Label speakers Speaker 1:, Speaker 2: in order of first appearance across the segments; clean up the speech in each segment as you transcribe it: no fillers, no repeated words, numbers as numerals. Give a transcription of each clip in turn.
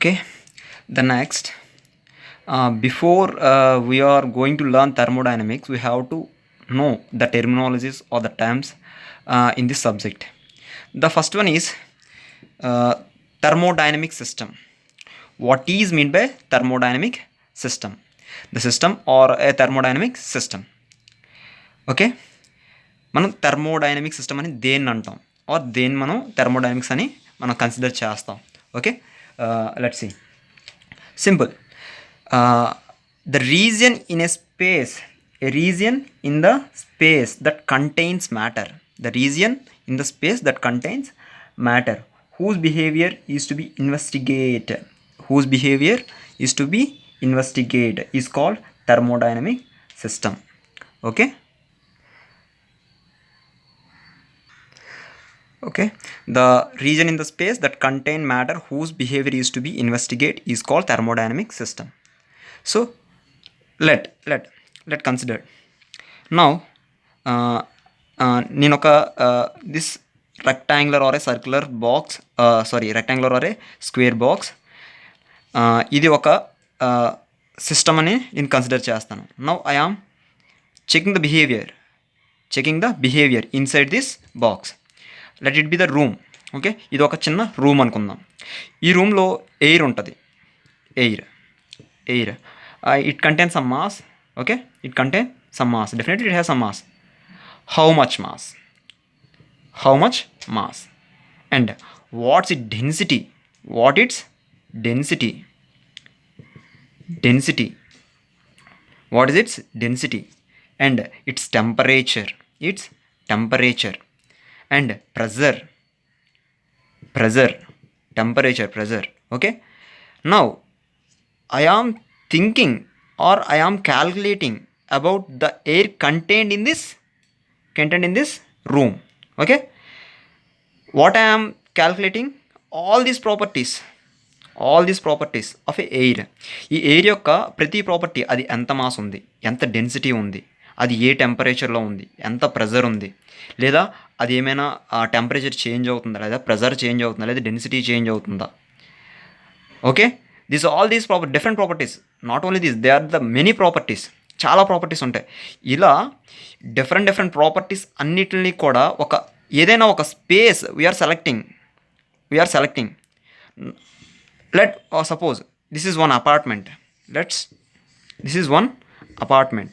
Speaker 1: Okay, the next, before we are going to learn thermodynamics, we have to know the terminologies or the terms in this subject. The first one is uh, thermodynamic system. What is meant by thermodynamic system? The system or a thermodynamic system. Okay, మనం thermodynamic system అని దేన్ని అంటాం are దేన్ని మనం thermodynamics అని మనం consider చేస్తాం. Okay, let's see. Simple. The region in a space, a region in the space that contains matter, the region in the space that contains matter, whose behavior is to be investigated, whose behavior is to be investigated is called thermodynamic system. Okay. Okay, the region in the space that contain matter whose behavior is to be investigated is called thermodynamic system. So let consider now. నేను ఒక this rectangular or a circular box, rectangular or a square box, ఇది ఒక system అని నేను consider చేస్తాను. Now I am checking the behaviour inside this box. Let it be the room. Okay, ఇది ఒక చిన్న రూమ్ అనుకుందాం. ఈ రూమ్లో ఎయిర్ ఉంటుంది. Air it contains some mass. Okay, it contains some mass. Definitely it has some mass. How much mass? And what's its density? What its density? What is its density? And its temperature and pressure. Okay, now I am thinking or I am calculating about the air contained in this room. Okay, what I am calculating? all these properties of a air. ఈ air యొక్క ప్రతి property, అది ఎంత mass ఉంది, ఎంత density ఉంది, అది ఏ టెంపరేచర్లో ఉంది, ఎంత ప్రెజర్ ఉంది, లేదా అది ఏమైనా టెంపరేచర్ చేంజ్ అవుతుందా, లేదా ప్రెజర్ చేంజ్ అవుతుందా, లేదా డెన్సిటీ చేంజ్ అవుతుందా. Okay, all these different properties, not only this, they are the many properties. చాలా ప్రాపర్టీస్ ఉంటాయి. ఇలా డిఫరెంట్ ప్రాపర్టీస్ అన్నిటిని కూడా ఏదైనా ఒక space we're selecting. Let suppose this is one apartment. This is one apartment.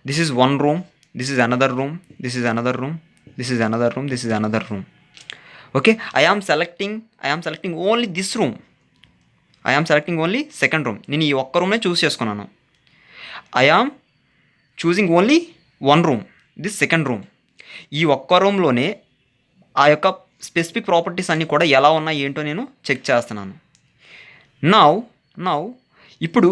Speaker 1: This is one room. This is another room. This is another room. This is another room. This is another room. Okay, I am selecting only this room. I am selecting only second room. నేను ఈ ఒక్క రూమ్నే చూస్ చేసుకున్నాను. I am choosing only one room, this second room. ఈ ఒక్క రూమ్లోనే ఆ యొక్క specific properties అన్నీ కూడా ఎలా ఉన్నాయి ఏంటో నేను చెక్ చేస్తున్నాను. నౌ ఇప్పుడు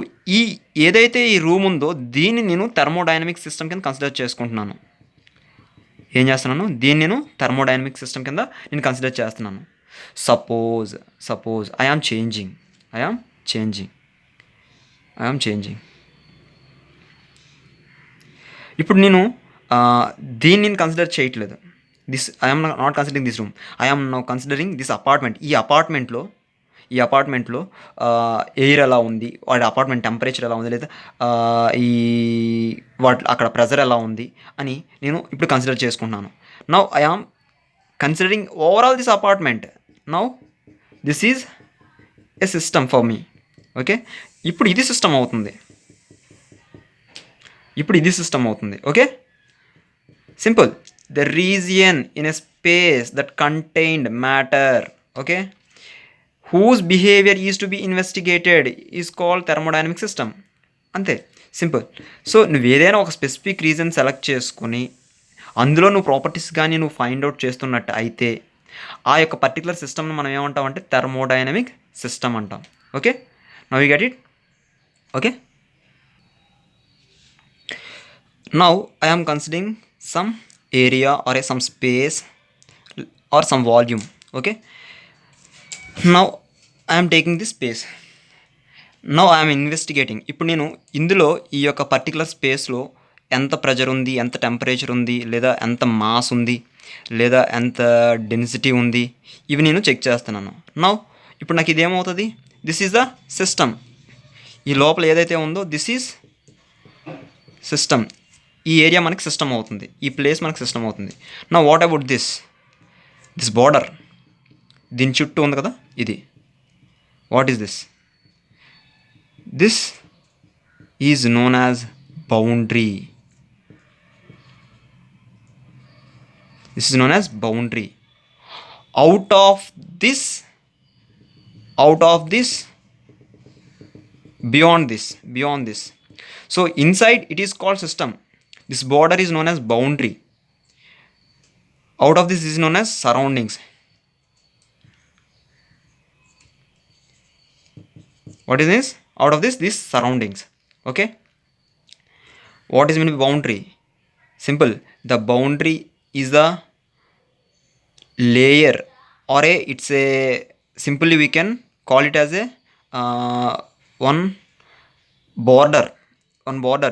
Speaker 1: ఏదైతే ఈ రూమ్ ఉందో దీన్ని నేను థర్మోడైనమిక్ సిస్టమ్ కింద కన్సిడర్ చేసుకుంటున్నాను. ఏం చేస్తున్నాను? దీన్ని నేను థర్మోడైనమిక్ సిస్టమ్ కింద నేను కన్సిడర్ చేస్తున్నాను. Suppose I am changing. ఇప్పుడు నేను దీన్ని నేను కన్సిడర్ చేయట్లేదు. I am not considering this room. I am now considering this apartment. ఈ అపార్ట్మెంట్లో ఎయిర్ ఎలా ఉంది, వాడి అపార్ట్మెంట్ టెంపరేచర్ ఎలా ఉంది, లేదా అక్కడ ప్రెజర్ ఎలా ఉంది అని నేను ఇప్పుడు కన్సిడర్ చేసుకుంటున్నాను. Now I am considering overall this apartment. Now this is a system for me. Okay, ఇప్పుడు ఇది సిస్టమ్ అవుతుంది. Okay, simple. The region in a space that contained matter, okay, whose behavior is to be investigated is called thermodynamic system. అంతే, simple. So నువ్వు ఏదైనా ఒక specific reason select చేసుకుని అందులో నువ్వు ప్రాపర్టీస్ కానీ నువ్వు ఫైండ్ అవుట్ చేస్తున్నట్టు అయితే ఆ యొక్క పర్టికులర్ సిస్టమ్ని మనం ఏమంటాం అంటే థర్మోడైనమిక్ సిస్టమ్ అంటాం. Okay, now you get it. Okay, now I am considering some area or some space or some volume. Okay, now I am taking this space. Now I am investigating. ఇప్పుడు నేను ఇందులో ఈ యొక్క particular స్పేస్లో ఎంత pressure ఉంది, ఎంత temperature ఉంది, లేదా ఎంత మాస్ ఉంది, లేదా ఎంత డెన్సిటీ ఉంది, ఇవి నేను చెక్ చేస్తున్నాను. నౌ ఇప్పుడు నాకు ఇదేమవుతుంది, దిస్ ఈజ్ ద సిస్టమ్. ఈ లోపల ఏదైతే ఉందో దిస్ ఈజ్ సిస్టమ్. ఈ ఏరియా మనకి సిస్టమ్ అవుతుంది, ఈ ప్లేస్ మనకి సిస్టమ్ అవుతుంది. నా వాట్ అబౌట్ దిస్ బార్డర్, దీని చుట్టూ ఉంది కదా ఇది, what is this? This is known as boundary. This is known as boundary. Out of this, beyond this. So inside it is called system. This border is known as boundary. Out of this is known as surroundings. What is this? Out of this surroundings. Okay. What is meant by boundary? Simple. The boundary is the layer, or it's a, simply we can call it as a one border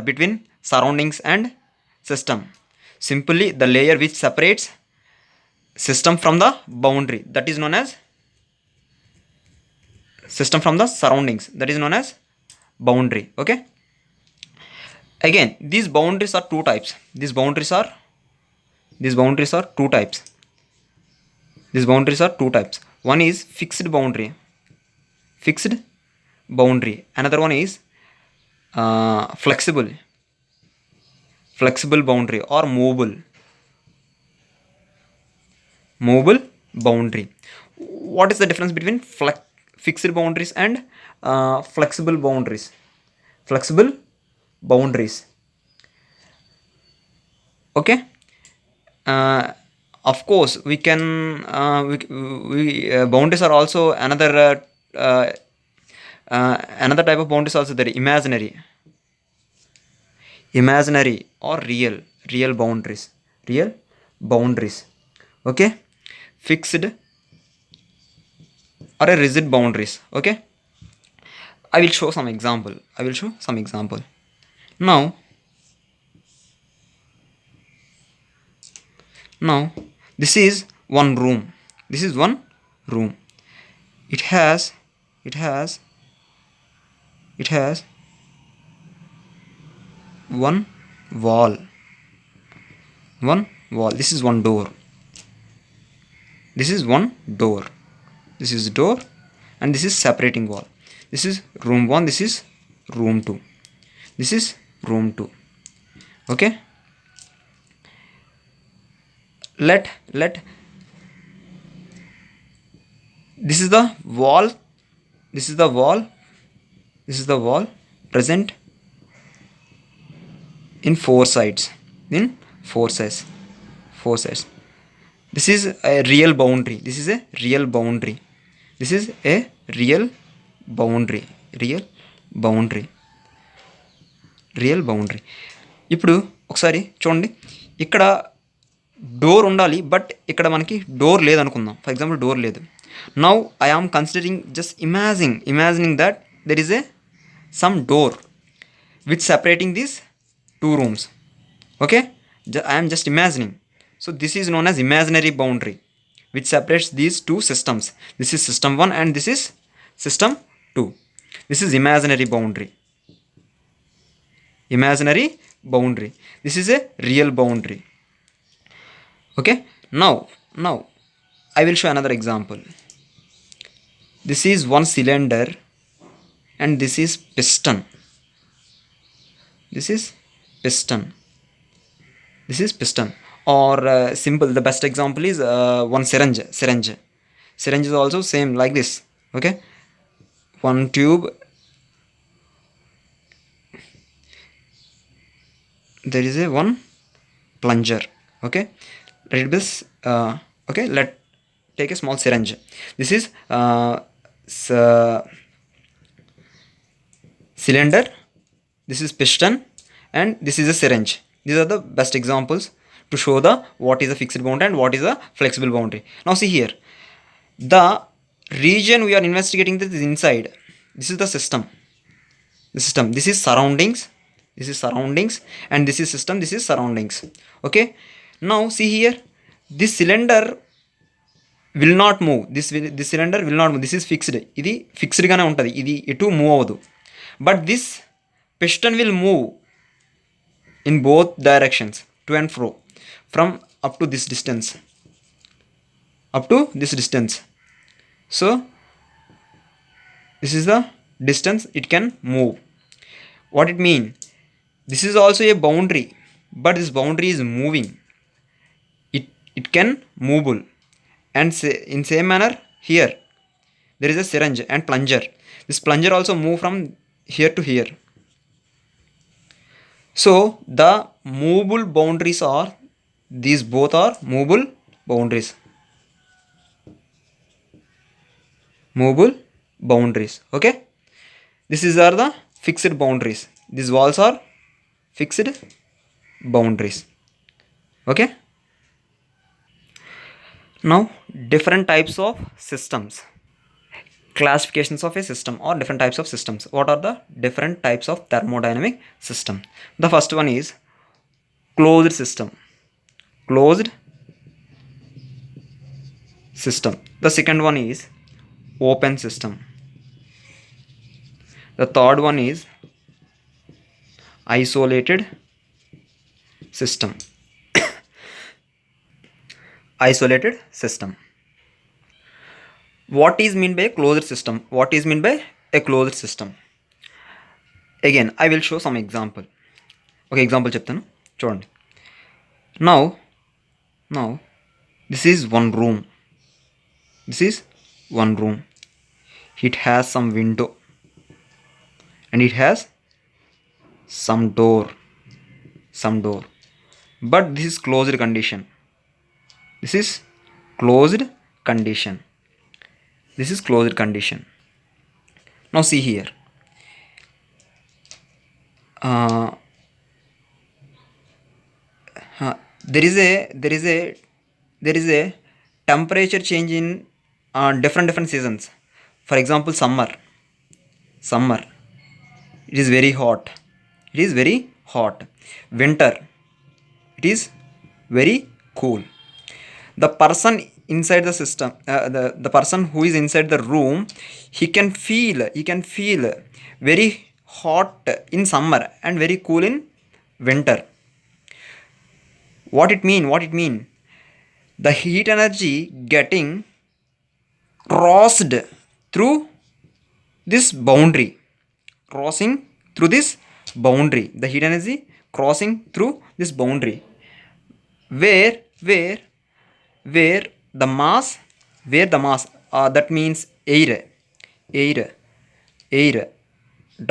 Speaker 1: between surroundings and system. Simply the layer which separates system from the boundary, that is known as system from the surroundings, that is known as boundary. Okay. Again, these boundaries are two types. These boundaries are two types. One is fixed boundary. Another one is flexible boundary or movable boundary. What is the difference between fixed boundaries and flexible boundaries? Okay. Of course we can boundaries are also another type of boundaries also there. Imaginary or real boundaries. Okay. Fixed or a rigid boundaries. Okay. I will show some example. Now this is one room. It has one wall. This is one door. This is door, and this is separating wall. This is room 1, this is room 2. Okay. Let this is the wall present in four sides. This is a real boundary. ఇప్పుడు ఒకసారి చూడండి, ఇక్కడ door ఉండాలి, but ఇక్కడ మనకి door లేదనుకుందాం. For example door లేదు. Now I am considering, just imagining that there is some door which separating these two rooms. Okay, I am just imagining. So this is known as imaginary boundary which separates these two systems. This is system 1 and this is system 2. This is imaginary boundary. This is a real boundary. Okay. Now I will show another example. This is one cylinder and this is piston. Or simple, the best example is one syringe. Syringe is also same like this. Okay, one tube, there is a one plunger. Okay, read this. Okay, let take a small syringe. This is cylinder, this is piston, and this is a syringe. These are the best examples to show the what is a fixed boundary and what is a flexible boundary. Now see here, the region we are investigating, this is inside. This is the system. This is surroundings, and this is system, this is surroundings. Okay. Now see here, this cylinder will not move. This cylinder will not move. This is fixed. ఇది fixed గానే ఉంటుంది. ఇది ఎటు move అవ్వదు. But this piston will move in both directions, to and fro, from up to this distance, up to this distance. So this is the distance it can move. What it mean? This is also a boundary, but this boundary is moving. It can movable. And in same manner here there is a syringe and plunger. This plunger also move from here to here. So the movable boundaries are, these both are movable boundaries. Movable boundaries. Okay, these are the fixed boundaries. These walls are fixed boundaries. Okay, now different types of systems, classifications of a system or different types of systems. What are the different types of thermodynamic system? The first one is closed system. Closed system. The second one is open system. The third one is isolated system. Isolated system. What is meant by a closed system? What is meant by a closed system? Again I will show some example. Okay, example చెప్తాను చూడండి. Now this is one room. This is one room. It has some window and it has some door. But this is closed condition. This is closed condition. This is closed condition. Now see here. There is a temperature change in different seasons. For example, summer it is very hot. Winter it is very cool. The person inside the system, the person who is inside the room, he can feel very hot in summer and very cool in winter. What it mean? The heat energy getting crossed through this boundary. The heat energy crossing through this boundary, where the mass, that means air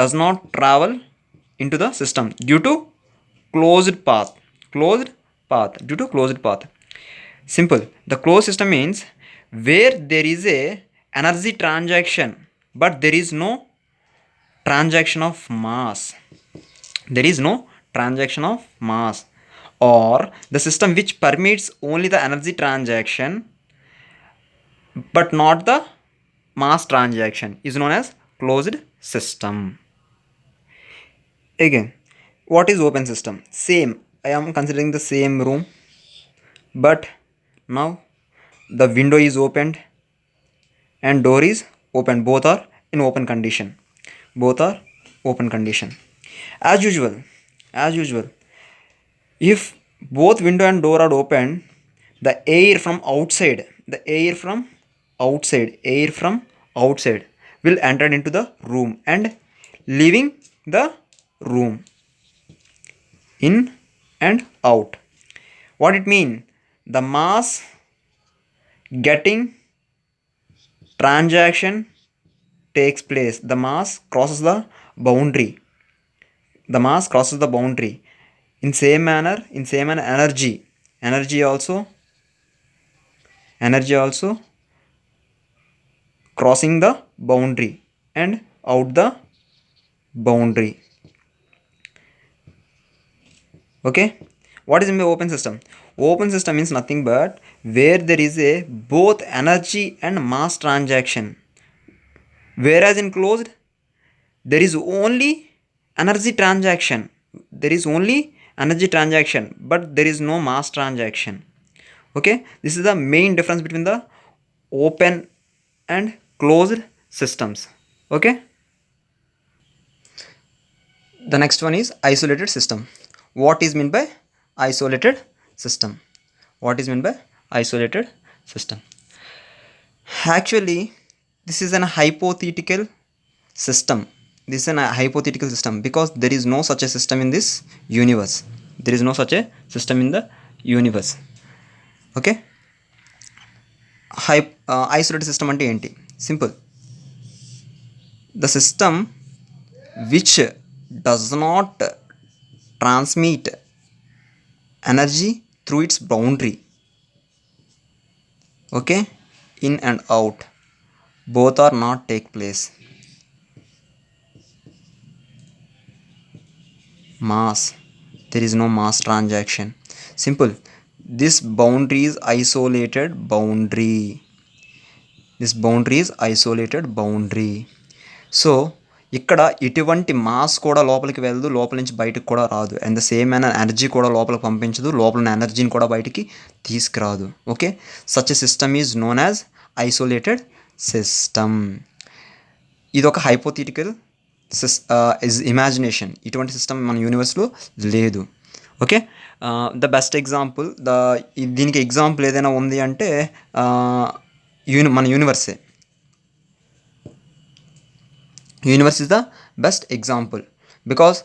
Speaker 1: does not travel into the system due to closed path. Simple. The closed system means where there is a energy transaction but there is no transaction of mass. Or the system which permits only the energy transaction but not the mass transaction is known as closed system. Again, what is open system? Same, I am considering the same room, but now the window is opened and door is open. Both are in open condition. As usual, if both window and door are open, the air from outside will enter into the room and leaving the room, in and out. What it mean? The mass getting transaction takes place. The mass crosses the boundary. In same manner energy also crossing the boundary and out the boundary. Okay, what is in the open system? Open system means nothing but where there is a both energy and mass transaction, whereas in closed there is only energy transaction but there is no mass transaction. Okay, this is the main difference between the open and closed systems. Okay, the next one is isolated system. What is meant by isolated system? What is meant by isolated system? Actually, this is an hypothetical system. This is a hypothetical system because there is no such a system in this universe. There is no such a system in the universe. Okay, isolated system ante enti? Simple. The system which does not transmit energy through its boundary. Okay, in and out, both are not take place. Mass, there is no mass transaction. Simple. This boundary is isolated boundary. This boundary is isolated boundary. So ఇక్కడ ఎటువంటి mass కూడా లోపలికి వెళ్ళదు, లోపల నుంచి బయటకు కూడా రాదు. అండ్ ద సేమ్ అయిన ఎనర్జీ కూడా లోపలికి పంపించదు, లోపల ఉన్న ఎనర్జీని కూడా బయటికి తీసుకురాదు. Okay, such a system is known as isolated system. ఇది ఒక హైపోథెటికల్ ఇమాజినేషన్. ఇటువంటి సిస్టమ్ మన యూనివర్స్లో లేదు. ఓకే, ద బెస్ట్ ఎగ్జాంపుల్, దీనికి ఎగ్జాంపుల్ ఏదైనా ఉంది అంటే మన యూనివర్సే. Universe is the best example because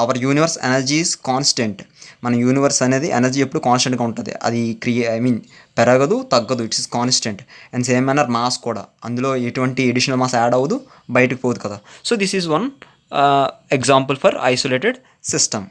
Speaker 1: our universe energy is constant. మన యూనివర్స్ అనేది ఎనర్జీ ఎప్పుడు కాన్స్టెంట్గా ఉంటుంది. అది పెరగదు, తగ్గదు. It's is constant. And same manner mass కూడా, అందులో ఎటువంటి ఎడిషనల్ మాస్ యాడ్ అవ్వదు, బయటకు పోదు కదా. So this is one example for isolated system.